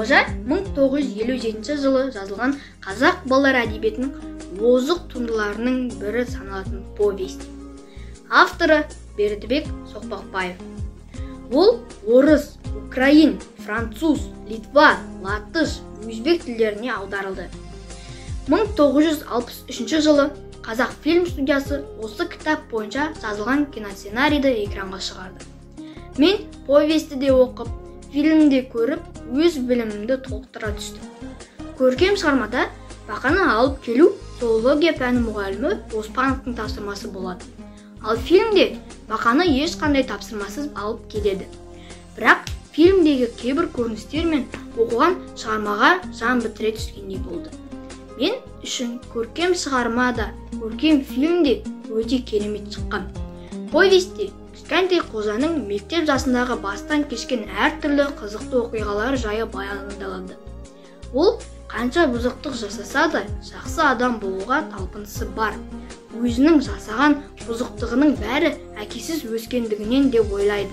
Қожа 1957 жылы жазылған қазақ балалар әдебиетінің озық туындыларының бірі саналатын повесть. Авторы Бердібек Соқпақбаев. Ол орыс, украин, француз, литва, латыш, өзбек тілдеріне аударылды. 1963 жылы Қазақфильм студиясы осы кітап бойынша жазылған киносценарийді экранға шығарды. Мен повесті де оқып, фильмді көріп, өз білімімді толықтыра түстім. Көркем шығармада бақаны алып келу зоология пәні мұғалімі Оспановтың тапсырмасы болады. Ал фильмде бақаны ешқандай тапсырмасыз алып келеді. Бірақ фильмдегі кейбір көріністер мен оқыған шығармаға жан бітіре түскендей болды. Мен үшін көркем шығармада, көркем фильмде өте керемет шыққан. Повесте кішкентай Қожаның мектеп жасындағы бастан кешкен әртүрлі қызықты оқиғалар жайы баяндалады. Ол қанша бұзықтық жасаса да жақсы адам болуға талпынысы бар. Өзінің жасаған бұзықтығының бәрі әкесіз өскендігінен деп ойлайды.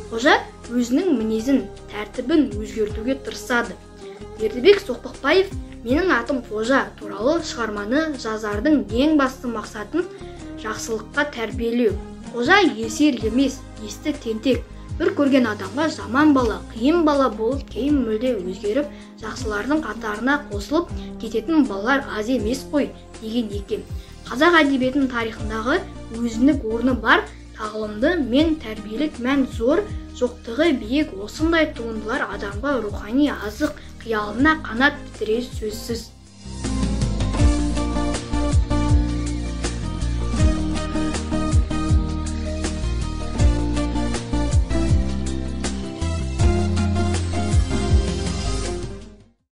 Қожа өзінің мінезін, тәртібін өзгертуге тырысады. Бердібек Соқпақбаев «Менің атым Қожа» туралы шығарманы жазардың ең басты мақсатын жақсылыққа тәрбиелеу. Қожа есер емес, есті тентек. Бір көрген адамға жаман бала, қиын бала болып, кейін мүлде өзгеріп, жақсылардың қатарына қосылып кететін балалар аз емес қой деген екен. Қазақ әдебиетінің тарихындағы өзіндік орны бар тағылымды мен тәрбиелік мән зор, жоқтығы биік осындай туындылар адамға рухани азық, қиялына қанат бітірері сөзсіз.